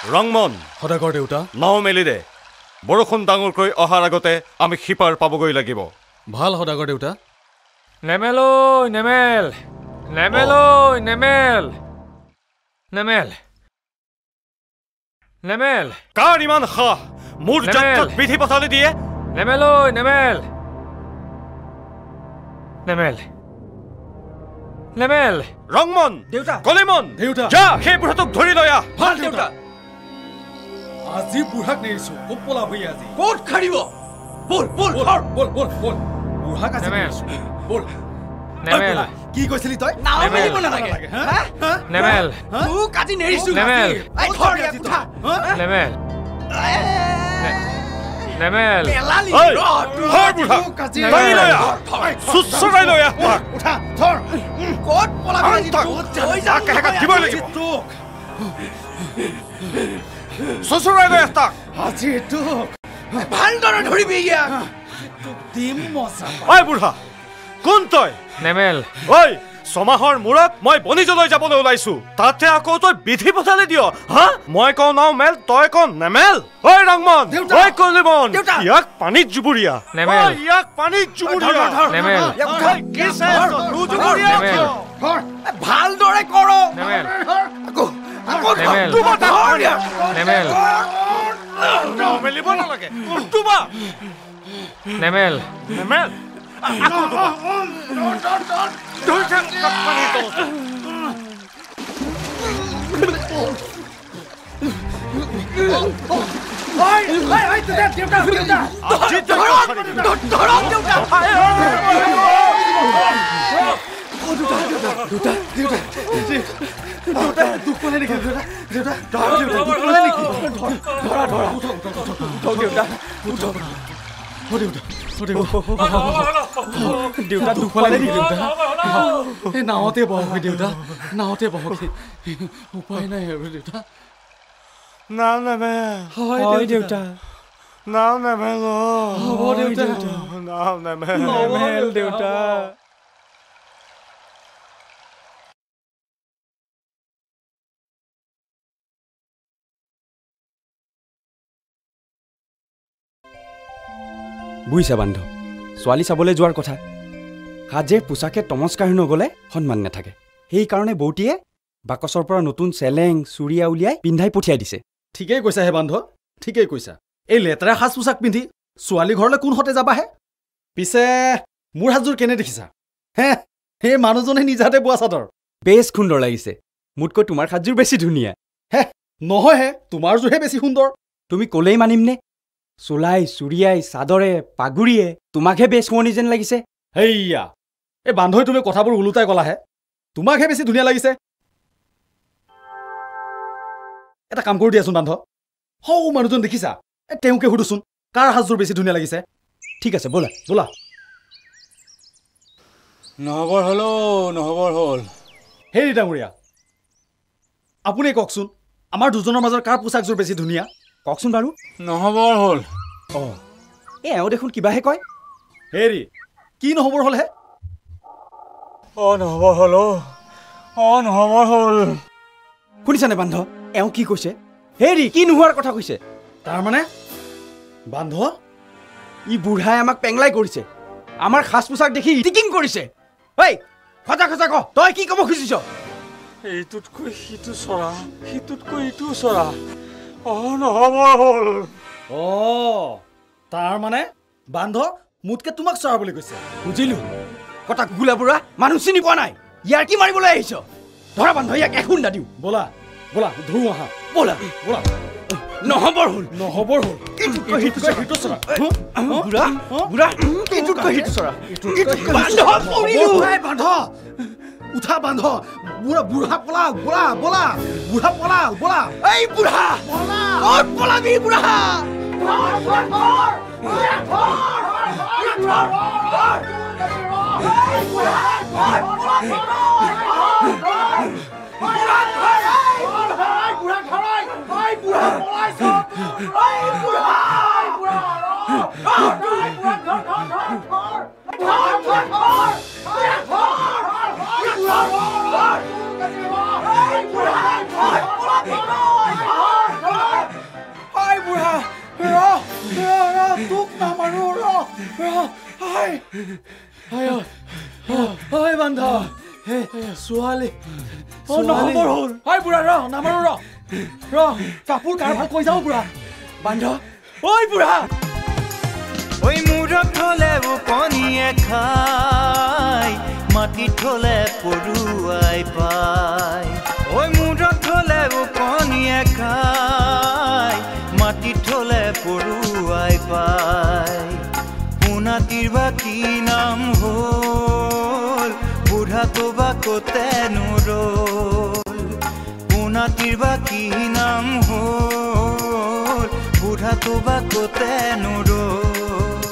ৰংমন সদাগৰ দেউতা নাও মেলি দে বৰষুণ ডাঙৰকৈ অহাৰ আগতে আমি সিপাৰ পাবগৈ লাগিব ভাল সদাগৰ দেউতা নেমেল নেমেল নেমেল নেমেল নেমেল নেমেল কাৰ ইমান সাহ মোৰ যাত্ৰাত বিধি পথালি দিয়ে নেমেল নেমেল নেমেল নেমেল ৰংমন দেউতা কলিমন দেউতা যা সেই বুঢ়াটোক ধৰি লৈ আহ ভাল দেউতা আজি বুঢ়াক নেৰিছো খুব পলাবই আজি ক'ত খাৰিব বল বল বল বল বল বুঢ়াক আজি নেৰিছো বল নেমেল কি কৈছিলি তই নাও মেলিব নালাগে নেমেল তোক আজি নেৰিছো নেমেল এই ধৰ ইয়াক উঠা নেমেল নেমেল পেলালি ঐ ধৰ বুঢ়া ধৰি লৈ আহ চুচৰাই লৈ আহ উঠা ধৰ ক'ত পলাবি আজি তোক হৈ যা কেহেকা দিব লাগিব তোক চুচৰাই লৈ আহ তাক আজি তোক ভালদৰে ধৰিবি ইয়াক দিম মজা ঐ বুঢ়া কোন তই নেমেল ঐ ছমাহৰ মূৰত মই বনিজলৈ যাবলৈ ওলাইছো তাতে আকৌ তই বিধি পথালি দিয় হা মই কওঁ নাও মেল তই কওঁ নেমেল ঐ ৰংমন ঐ কলিমন ইয়াক পানীত জুবুৰীয়া নেমেল ইয়াক পানীত জুবুৰীয়া নেমেল কি চাই জুবুৰীয়া ভালদৰে কৰ নেমেল আকৌ নেমেল ধৰ ইয়াক নেমেল নাও মেলিব নালাগে তোমাৰ নেমেল নেমেল দেউতা দুখ পালে নেকি দেউতা এই নাৱতে বহক দেউতা নাৱতে বহক উপায় নাই আৰু দেউতা নাও নেমেল হয় দেউতা নাও নেমেল হ'ব দেউতা নাও নেমেল নেমেল দেউতা বুজিছা বান্ধৱ ছোৱালী চাবলৈ যোৱাৰ কথা সাজে পোচাকে তমস্কাৰ নগ'লে সন্মান নাথাকে সেইকাৰণে বৌতীয়ে বাকচৰ পৰা নতুন চেলেং চুৰিয়া উলিয়াই পিন্ধাই পঠিয়াই দিছে ঠিকেই কৈছা হে বান্ধৱ ঠিকেই কৈছা এই লেতেৰা সাজ পোছাক পিন্ধি ছোৱালী ঘৰলৈ কোন হতে যাবাহে পিছে মোৰ সাজযোৰ কেনে দেখিছা হে সেই মানুহজনে নিজাতে বোৱা চাদৰ বেছ সুন্দৰ লাগিছে মোতকৈ তোমাৰ সাজযোৰ বেছি ধুনীয়া হে নহয় হে তোমাৰযোৰহে বেছি সুন্দৰ তুমি ক'লেই মানিমনে চোলাই চুৰিয়াই চাদৰে পাগুৰিয়ে তোমাকহে বেছ শুৱনি যেন লাগিছে হেইয়া এই বান্ধৱী তুমি কথাবোৰ ওলোটাই ক'লাহে তোমাকহে বেছি ধুনীয়া লাগিছে এটা কাম কৰি দিয়াচোন বান্ধৱ হৌ মানুহজন দেখিছা তেওঁকে সুধোচোন কাৰ সাজযোৰ বেছি ধুনীয়া লাগিছে ঠিক আছে ব'লা ব'লা নহবৰ হ'ল হেৰি ডাঙৰীয়া আপুনি কওকচোন আমাৰ দুজনৰ মাজৰ কাৰ পোচাকযোৰ বেছি ধুনীয়া কওকচোন বাৰু নহবৰ হ'ল অঁ এই এওঁ দেখোন কিবাহে কয় হেৰি কি নহবৰ হ'লহে নহবৰ হ'ল শুনিছানে বান্ধ এওঁ কি কৈছে হেৰি কি নোহোৱাৰ কথা কৈছে তাৰমানে বান্ধৱ ই বুঢ়াই আমাক পেংলাই কৰিছে আমাৰ সাজ পোছাক দেখি টিকিং কৰিছে ঐ সঁচা সঁচা ক তই কি ক'ব খুজিছ এইটোতকৈ সিটো চৰা সিটোতকৈ ইটো চৰা নহবৰ হ'ল তাৰমানে বান্ধৱ মোতকে তোমাক চৰা বুলি কৈছে বুজিলো কটা গুলা বুঢ়া মানুহ চিনি পোৱা নাই ইয়াৰ কি মাৰিবলৈ আহিছ ধৰা বান্ধ ইয়াক এখুন্দা দিওঁ ব'লা ব'লা ধৰো আহা ব'লা ব'লা নহবৰ হ'ল সিটো চৰা বুঢ়া বুঢ়া এইটোতকৈ সিটো চৰা বান্ধ উঠা বান্ধ বুঢ়া পলা ব'লা ব'লা বুঢ়া পলা ব'লা এই বুঢ়া ক'ত পলাবি বুঢ়া বান্ধ ছোৱালী নহবৰ হ'ল হয় বুঢ়া ৰ নামাৰো ৰ কাপোৰ কাৰ ভাল কৈ যাওঁ বুঢ়া বান্ধ ঐ বুঢ়া ঐ মূৰত থলে কণীয়ে খাই মাটি থলে পৰুৱাই পায় ঐ মূৰত থলে কণীয়ে খাই মাটি থলে পৰুৱাই পায় পোনাটিৰ বা কি নাম হ'ল বুঢ়াটো বা কতেনো ৰ'ল পোনাটিৰ বা কি নাম হ'ল বুঢ়াটো বা কতেনো ৰ'ল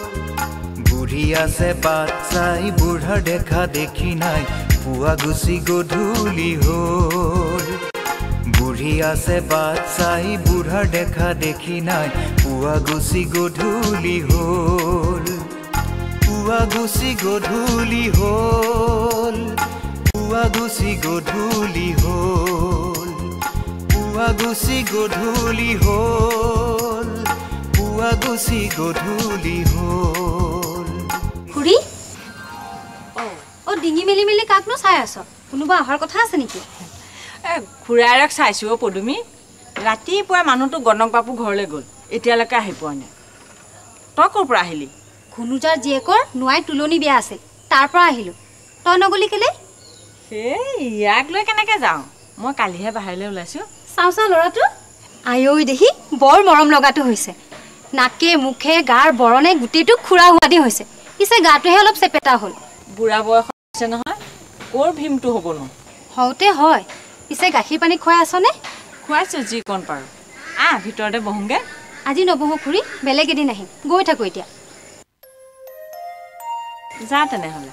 বুঢ়ী আছে বাট চাই বুঢ়াৰ দেখা দেখি নাই পুৱা গুচি গধূলি হ'ল বুঢ়ী আছে বাট চাই বুঢ়াৰ দেখা দেখি নাই পুৱা গুচি গধূলি হ'ল পুৱা গুচি গধূলি হ'ল পুৱা গুচি গধূলি হ'ল পুৱা গুচি গধূলি হ'ল পুৱা গুচি গধূলি হ'ল খুৰী ও ডিঙি মেলি মেলি কাকনো চাই আছ কোনোবা অহাৰ কথা আছে নেকি খুৰাইৰক চাইছো পদুমি ৰাতিপুৱা মানুহটো গণক বাপু ঘৰলৈ গ'ল এতিয়ালৈকে আহি পোৱা নাই তই ক'ৰ পৰা আহিলি খুনুজাৰ জীয়েকৰ নোৱাই তুলনি বিয়া আছিল তাৰ পৰা আহিলো তই নগলি কেলে ইয়াক লৈ কেনেকৈ যাওঁ মই কালিহে বাহিৰলৈ ওলাইছোঁ চাওঁ ল'ৰাটো আইঐ দেখি বৰ মৰম লগাটো হৈছে নাকে মুখে গাৰ বৰণে গোটেইটো খুৰা হোৱাদি হৈছে পিছে গাটোহে অলপ চেপেটা হ'ল বুঢ়া বয়স হৈছে নহয় ক'ৰ ভীমটো হ'বনো হওঁতে হয় পিছে গাখীৰ পানী খুৱাই আছনে খুৱাইছোঁ যি কণ পাৰোঁ ভিতৰতে বহোঁগৈ আজি নবহো খুৰী বেলেগ এদিন আহিম গৈ থাকোঁ এতিয়া যা তেনেহ'লে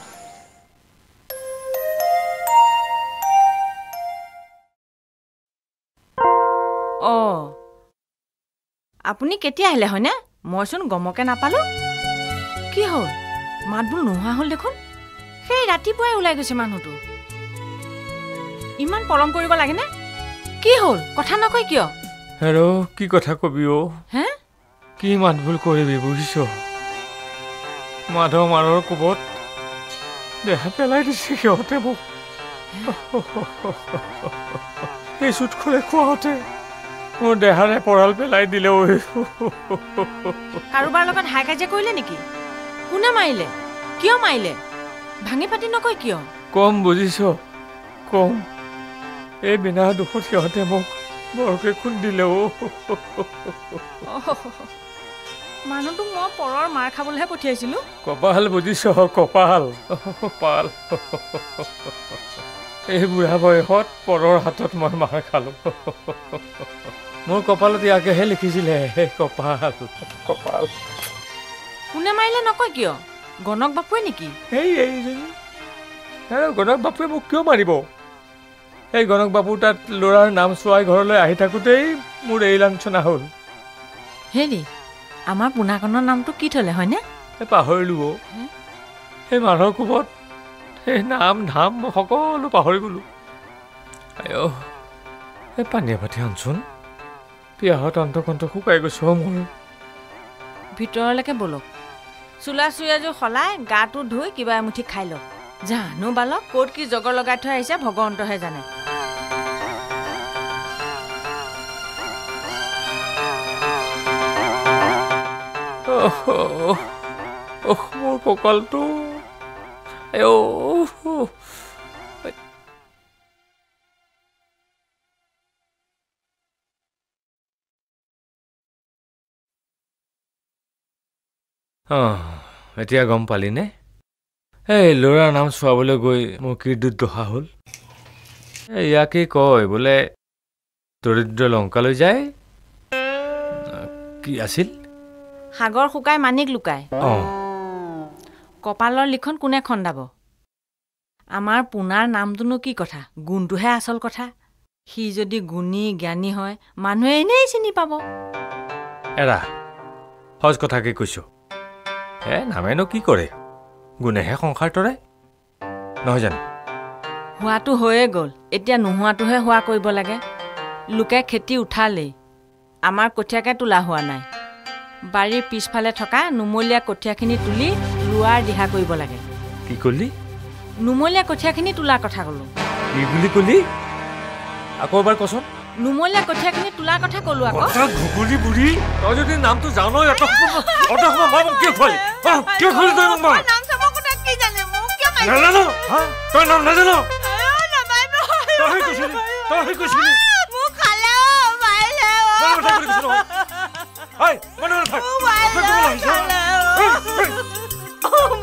আপুনি কেতিয়া আহিলে হয়নে মইচোন গমকে নাপালোঁ কি হ'ল মাতবোৰ নোহোৱা হ'ল দেখোন সেই ৰাতিপুৱাই ওলাই গৈছে মানুহটো ইমান পলম কৰিব লাগেনে কি হ'ল কথা নকয় কিয় হেৰৌ কি কথা কবি হে কি মাত ভুল কৰিবি বুজিছ মাধৱ মাৰৰ কোবত দেহা পেলাই দিছে সিহঁতে মোক এই চুট খোলে খোৱাওঁতে মোৰ দেহাৰে পৰাল পেলাই দিলে কাৰোবাৰ লগত হাই কাজিয়া কৰিলে নেকি কোনে মাৰিলে কিয় মাৰিলে ভাঙি পাতি নকয় কিয় কম বুজিছ কম এই বিনা দুখত সিহঁতে মোক বৰকে খুন্দিলে মানুহটোক মই পৰৰ মাৰ খাবলৈহে পঠিয়াইছিলোঁ কপাল বুজিছ কপাল কপাল এই বুঢ়া বয়সত পৰৰ হাতত মই মাৰ খালোঁ মোৰ কপালত ইয়াকেহে লিখিছিলে কপাল কপাল কোনে মাৰিলে নকয় কিয় গণক বাপুৱে নেকি এইজনী গণক বাপুৱে মোক কিয় মাৰিব এই গণক বাপুৰ তাত ল'ৰাৰ নাম চোৱাই ঘৰলৈ আহি থাকোঁতেই মোৰ এই লাঞ্চনা হ'ল হেৰি আমাৰ পোনাকণৰ নামটো কি থলে হয়নে পাহৰিলোঁ সেই মানুহৰ কোবত সেই নাম ধাম মই সকলো পাহৰি গ'লোঁ আই এই পানীয়া পাতি আনচোন পিয়াহত অন্তকণ্ঠ শুকাই গৈছোঁ মোৰ ভিতৰলৈকে বলক চোলা চুই এযোৰ সলাই গাটো ধুই কিবা এমুঠি খাই লওক জানো বালক ক'ত কি জগৰ লগাই থৈ আহিছে ভগৱন্তহে জানে মোৰ কঁকালটো এতিয়া গম পালিনে এই ল'ৰাৰ নাম চোৱাবলৈ গৈ মোৰ কি দুৰ্দশা হ'ল ইয়াকেই কয় বোলে দৰিদ্ৰ লংকালৈ যায় কি আছিল সাগৰ শুকাই মানিক লুকাই কপালৰ লিখন কোনে খন্দাব আমাৰ পোনাৰ নামটোনো কি কথা গুণটোহে আচল কথা সি যদি গুণী জ্ঞানী হয় মানুহে এনেই চিনি পাব এৰা সহজ কথাকে কৈছোঁ নামেনো কি কৰে গুণেহে সংসাৰ তৰে নহয় জানো হোৱাটো হৈয়ে গ'ল এতিয়া নোহোৱাটোহে হোৱা কৰিব লাগে লোকে খেতি উঠালেই আমাৰ কঠীয়াকে তোলা হোৱা নাই বাৰীৰ পিছফালে থকা নুমলীয়া কঠীয়াখিনি তুলি লোৱাৰ দিহা কৰিব লাগে কি কলি নুমলীয়া কঠীয়াখিনি তোলাৰ কথা ক'লো কি বুলি কলি আকৌ এবাৰ কচোন নুমলীয়া কঠীয়াখিনি তোলাৰ কথা ক'লো আকৌ কথা ঘুগুলি বুঢ়ী তই যদি নামটো জানো অত সময় মই মোক কিয় খুৱালি কিয় খুৱালি তই মোক মই নাম চাবৰ কথা কি জানে মোক কিয় নাজানো তই নাম নাজানো তই কৈছিলি মোক খালে মাৰিলে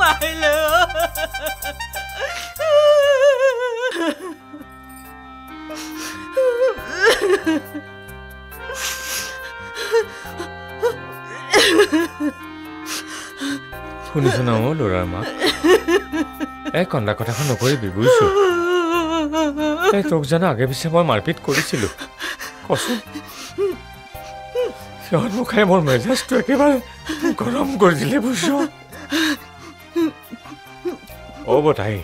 মাৰিলে শুনিছো ন ল'ৰাৰ মাক এই কন্দা কথাখন নকৰিবি বুজিছো এই তোক জানো আগে পিছে মই মাৰপিট কৰিছিলো কচোন সিহঁত মোক খাই মোৰ মেজাজটো একেবাৰে গৰম কৰি দিলে বুজিছ অ বতাই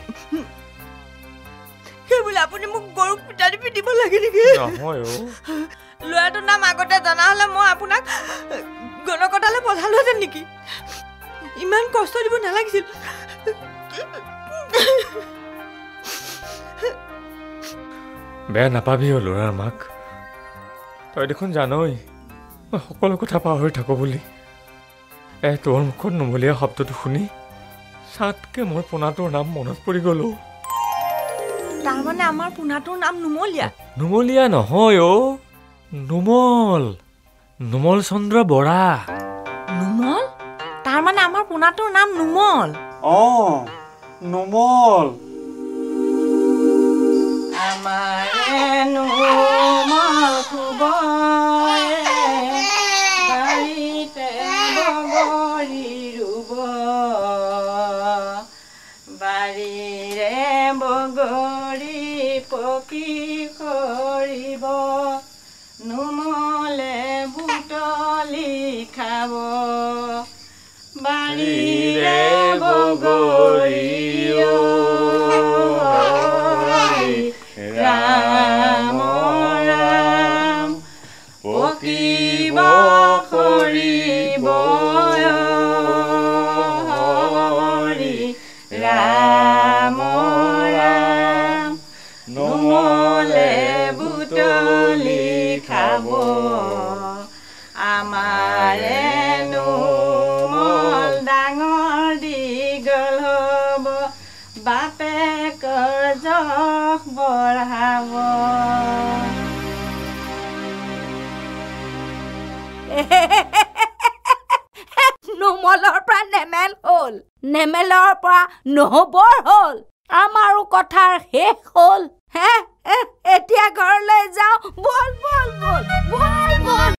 সেইবুলি আপুনি মোক গৰুক পিটাৰি পিটিব লাগে নেকি নহয় অ ল'ৰাটোৰ নাম আগতে জনা হ'লে মই আপোনাক গণকটালে পঠালোহেঁতেন নেকি ইমান কষ্ট দিব নালাগিছিল বেয়া নাপাবি অ ল'ৰাৰ মাক তই দেখোন জানই মই সকলো কথা পাহৰি থাকো বুলি তোৰ মুখত নুমলীয়া শব্দটো শুনি চাতকে মোৰ পোনাটোৰ নাম মনত পৰি গ'লো তাৰমানে আমাৰ পোনাটোৰ নাম নুমলীয়া নুমলীয়া নহয় অ নুমল চন্দ্ৰ বৰা নুমল তাৰমানে আমাৰ পোনাটোৰ নাম নুমল নুমল আমাৰ নুমল বাৰীৰে বগৰী পকি কৰিব নুমলে বুটলি খাব বাৰীৰে বগৰী ৰাম ৰাম পকিব কৰিব ৰাম ৰাম নুমলে বুটলি খাব আমাৰে নুমল ডাঙৰ দীঘল হ'ব বাপেকৰ যশ বঢ়াব নুমলৰ পৰা নেমেল হ'ল নেমেলৰ পৰা নহবৰ হ'ল আমাৰো কথাৰ শেষ হ'ল এতিয়া ঘৰলৈ যাওঁ বল বল বল বল বল